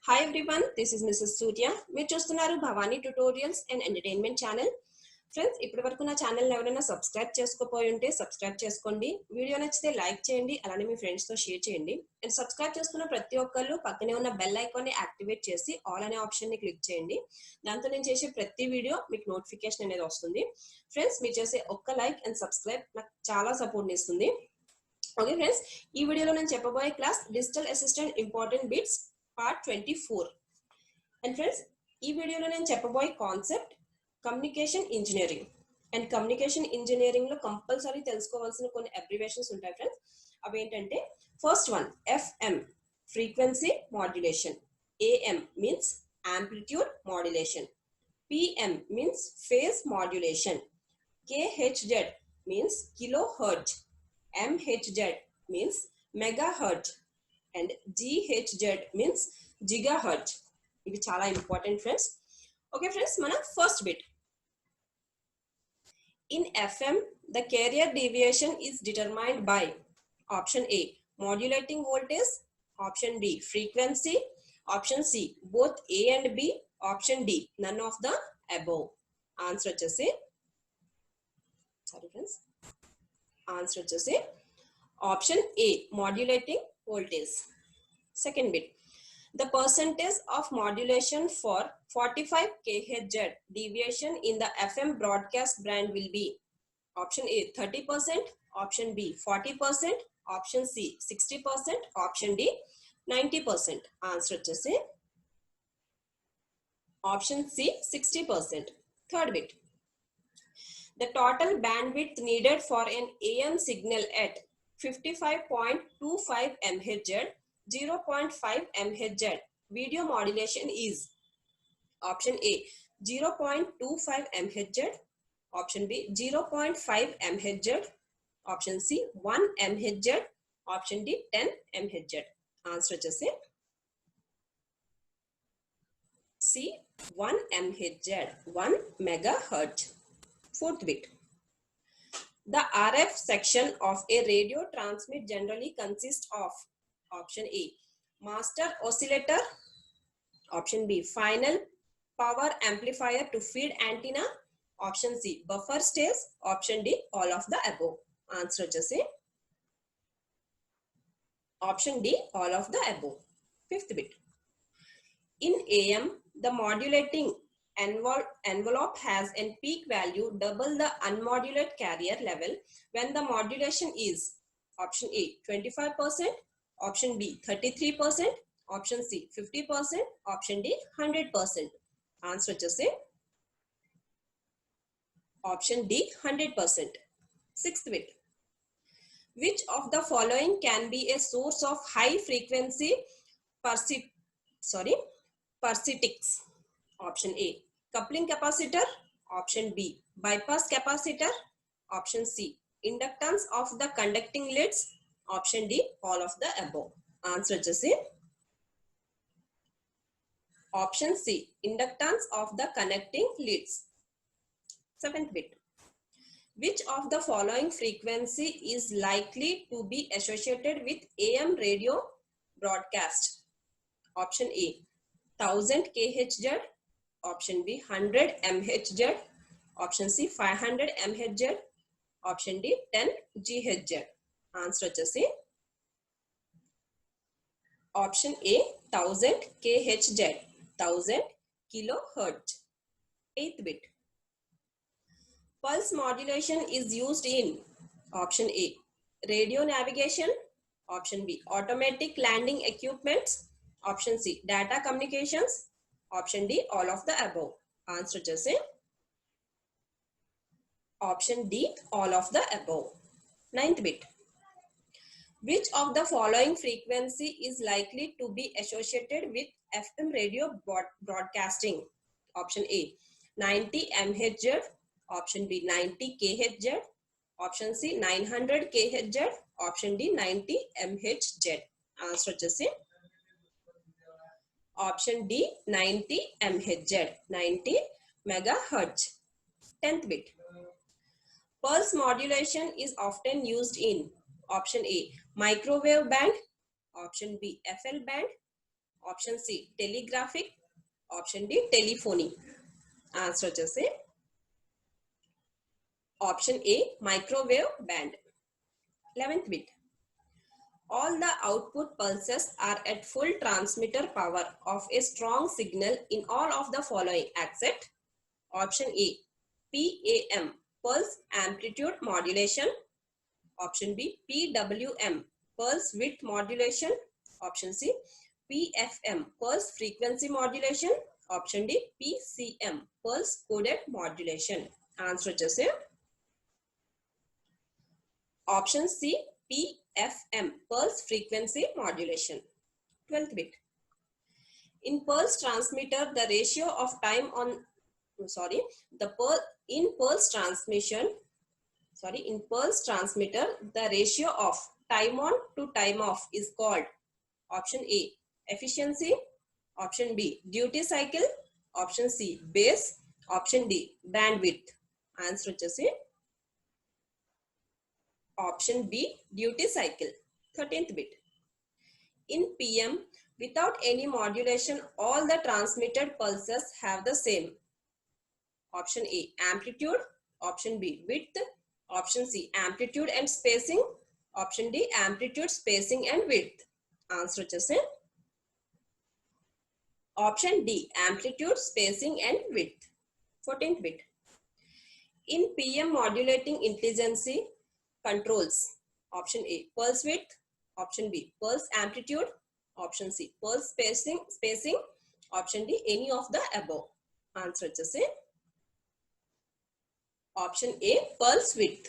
Hi everyone, this is Mrs. Surya. మీరు చూస్తున్నారు Bhavani tutorials and entertainment channel. Friends, ఇప్పటి వరకు నా ఛానల్ ఎవరైనా సబ్స్క్రైబ్ చేసుకోపోయి ఉంటే సబ్స్క్రైబ్ చేసుకోండి. వీడియో నచ్చితే లైక్ చేయండి, అలానే మీ ఫ్రెండ్స్ తో షేర్ చేయండి. అండ్ సబ్స్క్రైబ్ చేసుకున్న ప్రతి ఒక్కళ్ళు పక్కనే ఉన్న బెల్ ఐకాన్ ని యాక్టివేట్ చేసి ఆల్ అనే ఆప్షన్ ని క్లిక్ చేయండి. దాంతో నేను చేసే ప్రతి వీడియో మీకు నోటిఫికేషన్ అనేది వస్తుంది. ఫ్రెండ్స్, మీరు చేసే ఒక్క లైక్ అండ్ సబ్స్క్రైబ్ నాకు చాలా సపోర్ట్ ఇస్తుంది. ఓకే ఫ్రెండ్స్, ఈ వీడియోలో నేను చెప్పబోయే class digital assistant important bits part 24. And friends, ఈ వీడియోలో నేను చెప్పబోయే concept communication engineering. And communication engineering లో కంపల్సరీ తెలుసుకోవాల్సిన కొన్ని అబ్రివేషన్స్ ఉంటాయి ఫ్రెండ్స్. అవి ఏంటంటే, first one FM frequency modulation, AM means amplitude modulation, PM means phase modulation, KHZ means kilohertz, MHZ means megahertz, and GHZ means gigahertz. ఇవి చాలా important friends. Okay friends, మన first bit. In FM, the carrier deviation is determined by option A, modulating voltage, option B, frequency, option C, both A and B, option D, none of the above. Answer వచ్చేసి, sorry friends, answer వచ్చేసి option A, modulating voltage. Second bit, the percentage of modulation for 45 kHz deviation in the FM broadcast band will be option A 30%, option B 40%, option C 60%, option D 90%. Answer వచ్చేసి option C 60%. Third bit, the total bandwidth needed for an AM signal at 55.25 MHz, 0.5 MHz video modulation is option A 0.25 MHz, option B 0.5 MHz, option C 1 MHz, option D 10 MHz. Answer వచ్చేసి C 1 MHz, 1 megahertz. Fourth bit, the RF section of a radio transmit generally consists of option A master oscillator, option B final power amplifier to feed antenna, option C buffer stage, option D all of the above. Answer వచ్చేసి option D all of the above. Fifth bit, in AM the modulating envelope has a peak value double the unmodulated carrier level when the modulation is option A 25%, option B 33%, option C 50%, option D 100%. Answer వచ్చేసి option D 100%. Sixth bit, which of the following can be a source of high frequency parsitics? Option A coupling capacitor, option B bypass capacitor, option C inductance of the conducting leads, option D all of the above. Answer వచ్చేసి option C inductance of the connecting leads. Seventh bit, which of the following frequency is likely to be associated with AM radio broadcast? Option A 1000 kHz, option B 100 MHz, option C 500 MHz, option D 10 GHz. Answer వచ్చేసి option A 1000 kHz, 1000 kilohertz. Eighth bit, pulse modulation is used in option A radio navigation, option B automatic landing equipments, option C data communications, option D all of the above. Answer వచ్చేసి option D all of the above. Ninth bit, which of the following frequency is likely to be associated with FM radio broadcasting? Option A 90 MHz, option B 90 kHz, option C 900 kHz, option D 90 MHz. Answer వచ్చేసి option D 90 MHz, 90 megahertz. 10th bit, pulse modulation is often used in option A microwave band, option B FL band, option C telegraphic, option D telephony. Answer వచ్చేసి option A microwave band. 11th bit. All the output pulses are at full transmitter power of a strong signal in all of the following except option A PAM pulse amplitude modulation, option B PWM pulse width modulation, option C PFM pulse frequency modulation, option D PCM pulse coded modulation. Answer వచ్చేసి option C PFM pulse frequency modulation. 12th bit. In pulse transmitter the ratio of time on in pulse transmitter the ratio of time on to time off is called option A efficiency, option B duty cycle, option C base, option D bandwidth. Answer వచ్చేసి option B duty cycle. 13th bit. In PM without any modulation all the transmitted pulses have the same option A amplitude, option B width, option C amplitude and spacing, option D amplitude spacing and width. Answer వచ్చేసి option D amplitude spacing and width. 14th bit. In PM modulating intelligence controls option A pulse width, option B pulse amplitude, option C pulse spacing, option D any of the above. Answer వచ్చేసి option A pulse width.